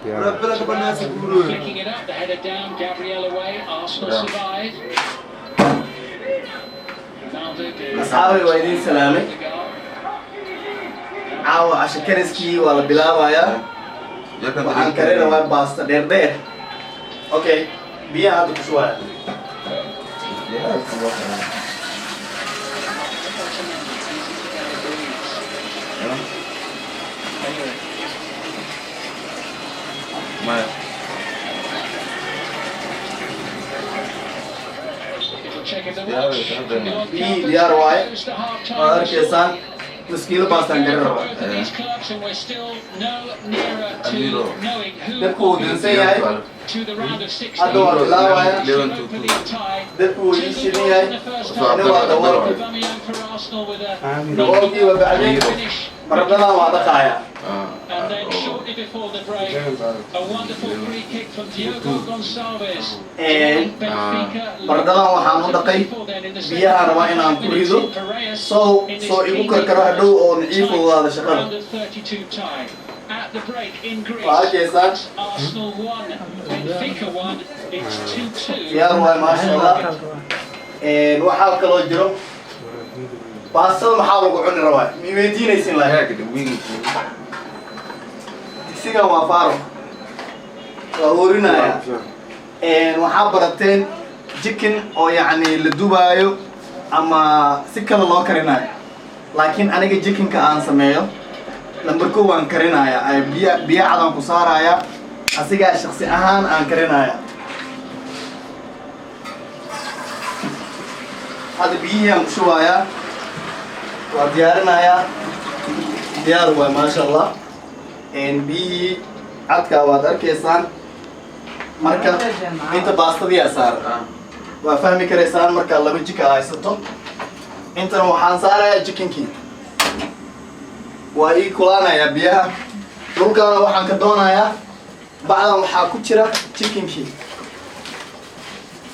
Flicking it up, the header down, Gabriel away, Arsenal survive. أصحابي ويدين سلامي عاو عشان كريسكي ولا بلاوايا وعن كرينا وين باستا دير أوكي بيا هذا شوية ديار واي هذا كيسان مسكين باستان جرّا دكو دنسياي أدو أطلعوا دكو يشينياي نوا دوار نوكي وبعدين مرضنا وهذا خايا And then shortly before the break, a wonderful free kick from Diogo Gonçalves. مرضنا وحامون دقي بيها روا إن أم كريزو so يبوك كرهدو أو نعيفو هذا شغل. At the break in Greece, Arsenal won, Benfica won. It's 2-2. يا روا ما شاء الله. وحاول كلو جرو. باصل محاول قعون روا. ميدين يسين له. هيك دوين. سيجا وفارو. وورينا يا. وحابرتين chicken أو يعني لدوبايو أما سكر الله كرينا. لكن أنا جي chicken كأن سميه. لما بكون كرينا يا بيع على كسارة يا أسيجا شخصي أهان أن كرينا يا. هذا بيجي شوية وديارنا يا ديار ما شاء الله إن بي عدك وادر كيسان مركب أنت باستدي أسار وفهمي كريسان مركب الله بيجيك عايزته أنت روحان سارة جيكينكي وأي كلانا يا بيها لو كان روحان كدونا يا بعد ما حاكوتشرا جيكينكي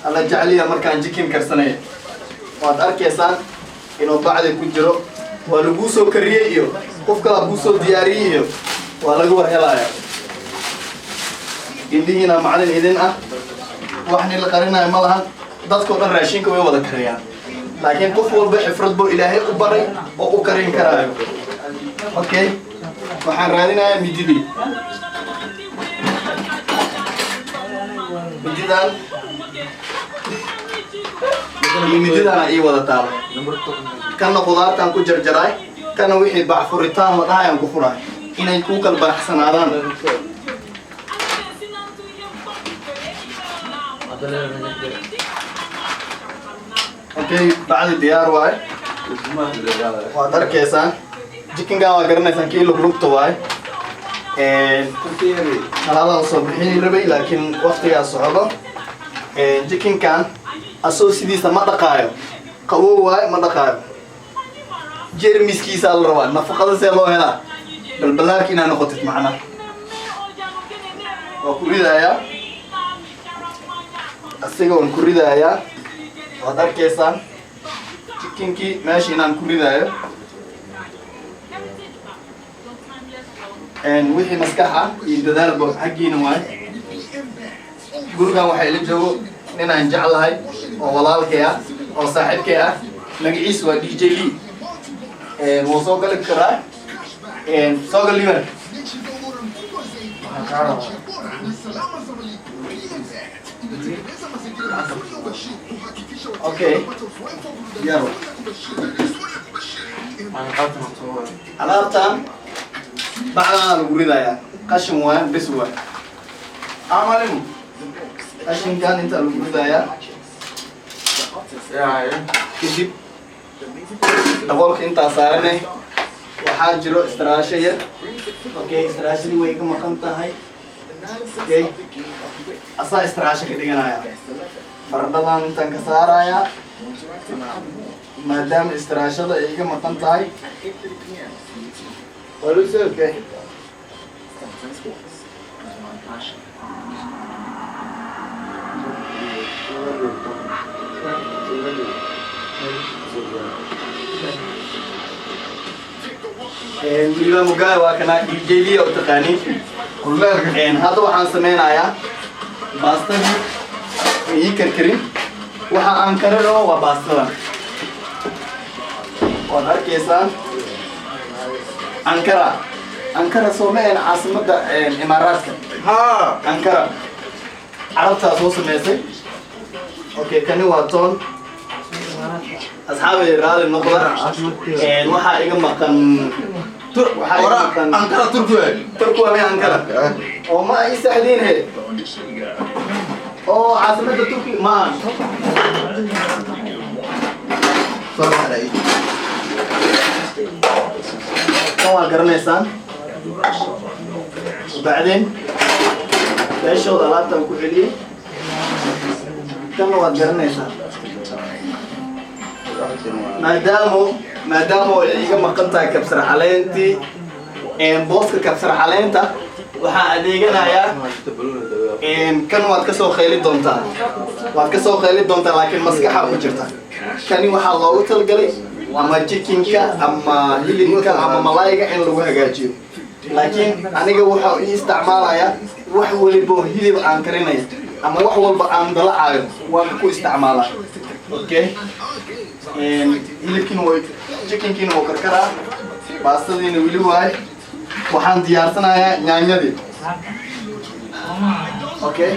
الله جعليه مركب جيكين كرسنية وادر كيسان إنه بعد كوجرو ولبوسو كريئيو قفك لبوسو دياريئيو ولقوا هلايا إندينا معلن إذن وحنا اللي قرينا مالها dadka dhan raashinka way wada kariyaan laakiin qof walba xifrad buu ilaahay u baray oo u karin karaayo okay waxaan raadinayaa mididii mididan ay wada taalo kana qudaartan ku jarjaray kana wixii bacfuritaan ma dhahayan ku furay inay ku kala baaxsanaadaan okay بعد ديار واي وادر كيسان chicken ga waa garanaysan kii lugta waay halala soo bixin rabay laakiin waqtiga socdo chicken kan asoo sidiisa ma dhaqaayo qabow waay ma dhaqaayo jeermiskiisa la rabaa nafaqada see loo helaa balbalaarka inaa noqotid macna waa ku ridayaa asiga waan ku ridayaa waad arkaysaan chickenkii meesha inaan ku ridaayo wixii maskaxa iyo dadaalba xaggiina waay gurigan waxaa ila joogo ninaan jeclahay oo walaalkay ah oo saaxiibkay ah magaciisa waa DJ Lee wuu soo gali karaa soo gal liman okay yaro alaabtan bacdana lagu ridayaa qashin waa bis waa amalin qashinkan inta lagu ridayaa kadib daboolka intaa saaranay waxaa jiro istiraasho yar okay istiraashadii way ka maqan tahay okay asaa istiraasho ka dhiganaya baradhadan intaan ka saarayaa maadaama istiraashada ay iga maqan tahay okay William Mugabe waa kana DJ Lee oo taqaaniin hadda waxaan sameynayaa baastadii ii karkarin waxa aan karino waa baastadan waad arkaysaan ankara soo ma caasimada imaaraadka ankara carabtaa soo sameysay okay kani waa toon asxaabay raali noqda waxaa iga maqan ankara turku waa ankara oo ma ay saxdiin he oo caasimada turki ma waa garanaysaan بعدين meeshooda alaabtaan ku celiyey kana waad garanaysaa maadaama ay iga maqan tahay kabsar caleentii booska kabsar caleenta waxaa adeeganayaa kan waad ka soo khayli doontaa laakiin maskaxa ku jirta kani waxaa loogu talgalay ama chickenka ama hilibka ama malayga in lagu hagaajiyo laakiin aniga waxa ii isticmaalayaa wax waliba hilib aan karinaya ama wax walba aan dalacayo waan ku isticmaalaa okay hilibkiina way chickenkiina waa karkaraa baastadiina weli waay waxaan diyaarsanayaa yaanyadii okay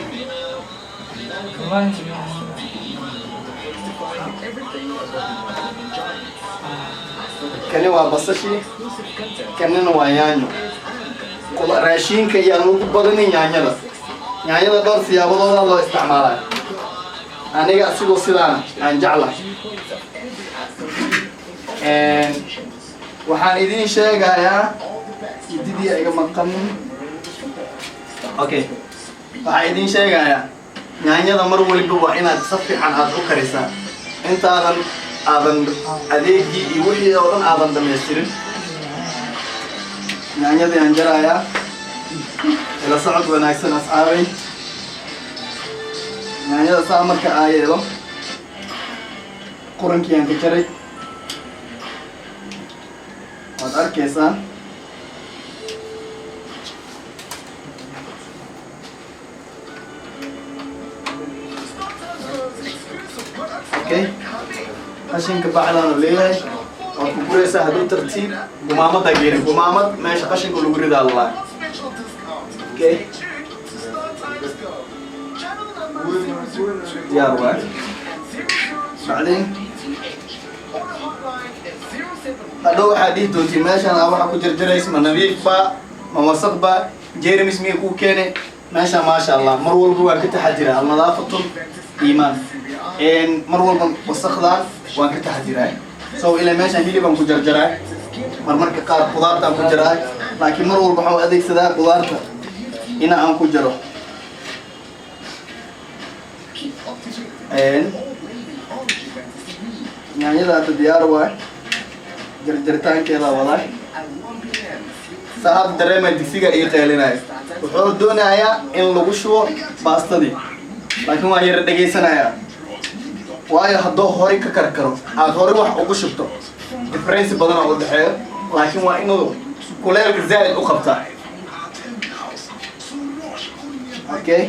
kani waa basashii kanina waa yaanyo raashinka iyaan ugu badanin yaanyada dhowr siyaabadooda loo isticmaalaa aniga asigoo sidaan aan jeclahay waxaan idin sheegayaa ididii iga maqan okay waxaan idin sheegayaa yaanyada mar waliba waa inaad si fiican aad u karisaa intaadan adeegii iyo wixii oo dhan aadan dhamaystirin yaanyadii aan jarayaa ila socod wanaagsan asxaabay yaanyada saa marka aa yeelo qurankii aan ka jaray waad arkaysaan okay qashinka bacdaanu leeyahay waad ku guraysaa hadduu tartiib gumaamada geerin gumaamad meesha qashinka lagu ridaa lalaa okay diyaar waay bacdeen hadhow waxaa dhihi doontii meeshaan aa waxa ku jarjaraysa ma nadiif ba ma wasaq ba jermis miyay kuu keene meesha maasha allah mar walba waan ka taxadira alnadaafatun iimaan mar walba wasaqdaan waan ka taxadiraa so ilaa meeshaan hilibaan ku jarjaraa marmarka qaar qudaartaan ku jaraa laakiin mar walba waxaan adeegsadaa qudaarta ina aan ku jaro yaanyada hadda diyaar waay jarjaritaankeeda wadaa saa hadda dareemaya digsiga ii qeelinayo wuxuu doonayaa in lagu shubo baastadii laakiin waan yara dhegaysanayaa waayo hadduu hore ka karkaro aad hore wax ugu shubto difference badan oo u dhexeeyo laakiin waa inuu kuleelka zaa'id u qabtaa okay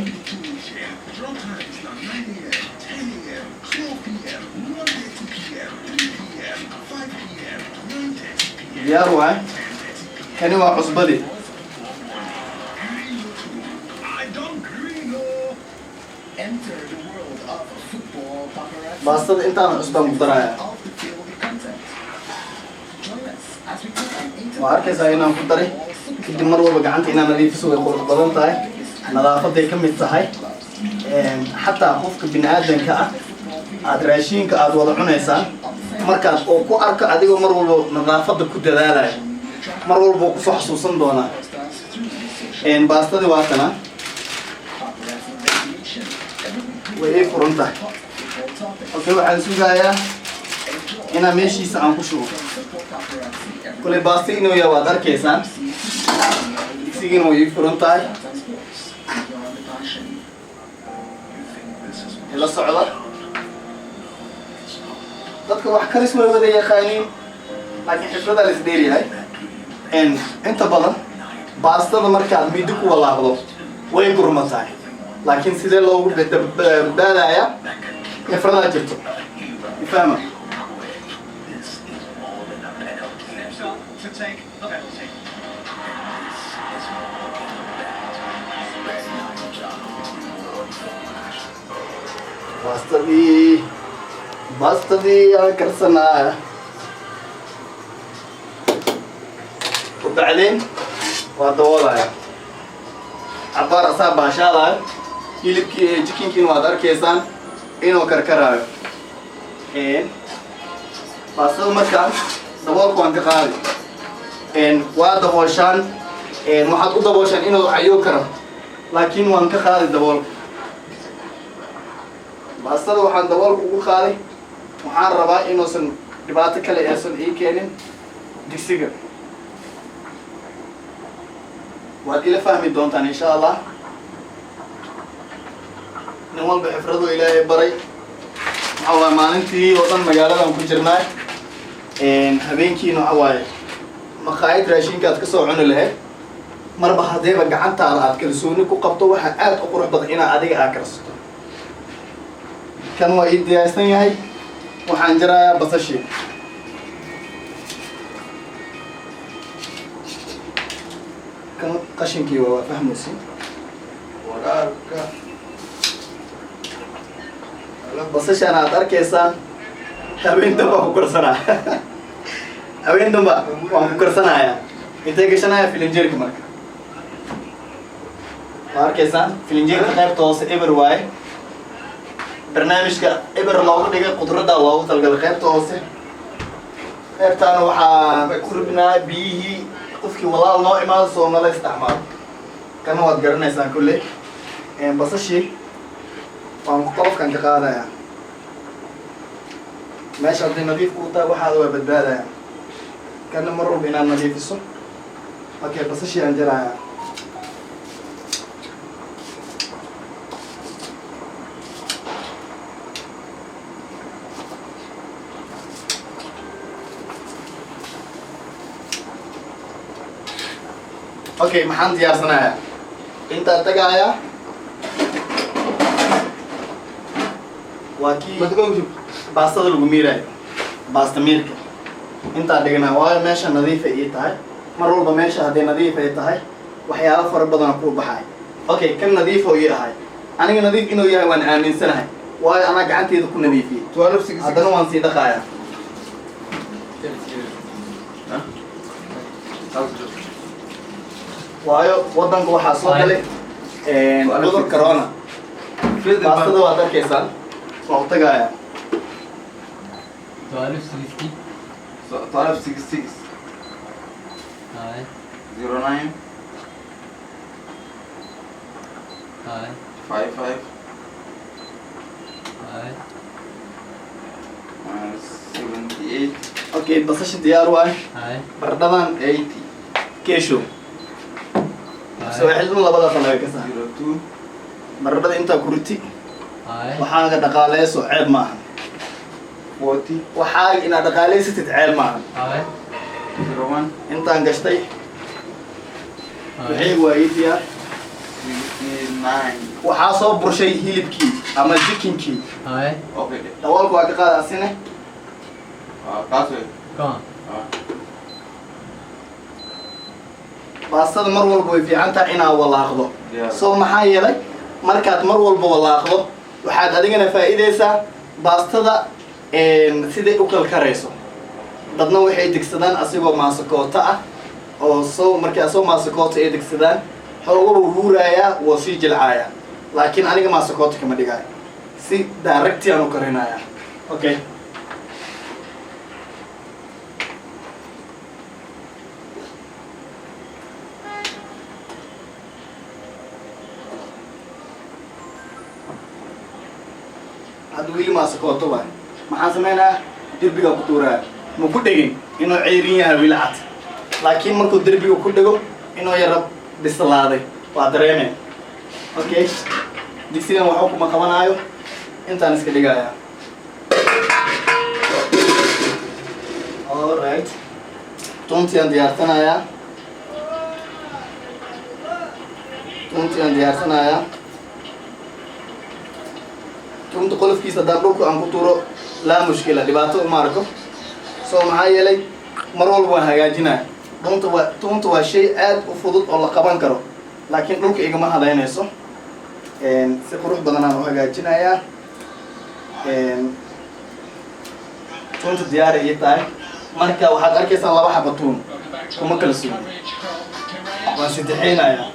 diyaar waay kani waa cusbadii baastada intaana cusbaan ku daraya waa arkaysaa inaan ku daray kadib mar walba gacanta inaan nadiifiso way qurux badan tahay nadaafaday ka mid tahay xataa qofka bini aadanka ah aad raashiinka aad wada cunaysaan markaas oo ku arko adigoo mar walba nadaafada ku dadaalaya mar walba kusoo xasuusan doonaa baastadii waa tana way ii furan tahay okay waxaan sugayaa inaan meeshiisa aan ku shubo kule baasta inuu yaa waad arkaysaan digsigiina way ii furan tahay ila socda dadka wax karis way wada yaqaaniin laakiin xifrada la isdheeryahay inta badan baastada markaad midi ku walaaqdo way gurmatahay laakiin sidee loogu badbaadaya ifrada jirto ifahma باستدي كرسنا وبعدين ودولايا عبارة صعبة شالا يلبك جكين كين وادر كيسان إنه كركراي إن باستد مكان دول كوانت قاري إن وادوشان إن ما حد ودوشان إنه عيو كرم لكن وانك خالد دول baastada waxaan daboolka ugu qaaday waxaan rabaa inuusan dhibaato kale aysan ii keenin digsiga waad ila fahmi doontaan insha allah nin walba xifradu ilaahay baray waxaa waaye maalintii oo dhan magaaladan ku jirnaa habeenkiina waxaa waaye maqaayad raashinkaad ka soo cuni lahayd marba haddeeba gacantaada aad kalsooni ku qabto waxaa aad u qurux badan inaad adiga aad karsato kan waa ii diyaarsan yahay waxaan jarayaa basashii kan qashinkii waa fahmaysi walaalka basashaan aad arkaysaan habeen damba ku karsanaa habeen damba waan ku karsanayaa intay gashanaya filinjeerka marka waa arkaysaan filinjeerka qaybta hoose eber waaye barnaamijka eber loogu dhigay qudradda loogu talgalay qaybta hoose qaybtaana waxaa ku ribnaa biyihii qofkii walaal noo imaado soo nala isticmaalo kana waad garanaysaan kulle basashii waan qolofkan ka qaadayaa meesha haddii nadiif kuu tahay waxaada waa badbaadaya kana mar walba inaad nadiifiso okay basashii aan jarayaa okay maxaan diyaarsanayaa intaan tagaaya waa kii baastada lagu miiraayo baasta miirka intaan dhiganaa waayo meesha nadiif ay ii tahay mar walba meesha hadday nadiif ay tahay waxyaalo fara badan ku baxay okay kan nadiif oo ii ahay aniga nadiif inuu yahay waan aaminsanahay waayo anaa gacanteeda ku nadiifiyey haddana waan sii dhaqaaya waayo wadanka waxaa soo galay cudur corona baastada waad arkaysaan waa u tagaaya 1266 09 55 78 okay basasha diyaar waay baradhadan 80 keesho soo xilin labada qalaga ka saar 02 baradhada intaa kurti waxaan ka dhaqaaleyso ceeb maahan 40 waxaa inaad dhaqaaleysatid ceeb maahan 01 intaan gashtay wixii waa ii diyaar 69 waxaa soo burshay hilibkii ama jikinkii okay daboolka waa ka qaadaasine kaasoo baastada mar walba way fiican tahay inaad walaaqdo Yeah. soo maxaa yeelay markaad mar walba walaaqdo waxaad adigana faa'iidaysaa baastada siday u kalkarayso dadna waxay degsadaan asigoo maasakoota ah oo soo markii asoo maasakoota ay degsadaan xoogaba huuraayaa waa sii jilcaaya laakiin aniga maasakoota kama dhigaayo si directi aan u karinayaa okay hadda wili maasakoota waay maxaan samaynayaa derbiga ku tuuraya ma ku dhegin inuu ceyrin yahay wili cad laakiin markuu derbiga ku dhego inuu yara bislaaday waa dareemeen okay digsigan waxba kuma qabanaayo intaan iska dhigaya alright tuntiaan diyaarsanayaa tunti aan diyaarsanayaa tunta qolofkiisa haddaan dhulka aan ku tuuro laa mushkila dhibaato uma arko soo maxaa yeelay mar walba waan hagaajinaya tunta waa shay aad u fudud oo la qaban karo laakiin dhulka igama hadaynayso si qurux badan aan u hagaajinayaa tunta diyaar ay tahay marka waxaad arkaysaa laba xabo tuun kuma kala sugo waan saddexeynayaa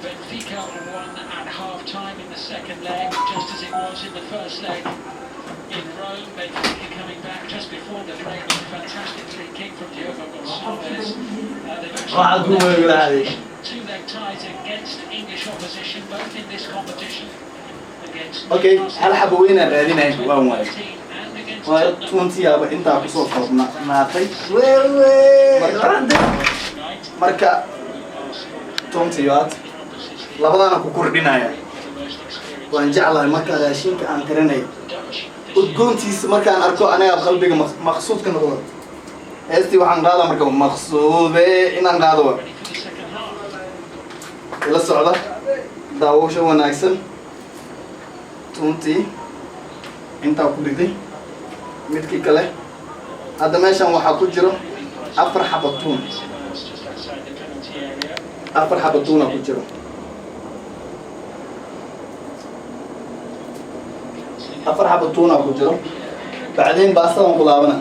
Benfica won at half-time in the second leg, just as it was in the first leg in Rome. Benfica coming back just before the break with a fantastic free kick from Diogo Gonçalves. They've actually two-leg ties against English opposition, both in this competition. Okay, hal xabo weyn aan raadinay waan waay waa tuntiyaaba intaa kusoo koobnaatay marka tuntiyaad labadana ku kordhinaya waan jeclahay marka raashinka aan karinayo udgoontiisa markaan arko aniga qalbiga maqsuud ka noqdo heestii waxaan qaadaa marka maqsuude inaan qaado ila socda daawasho wanaagsan tuntii intaa ku riday midkii kale hadda meeshan waxaa ku jiro 4 xabo tuun 4 xabo tuuna ku jiro 4 xabo tuuna ku jiro بعدين باستان قلابنا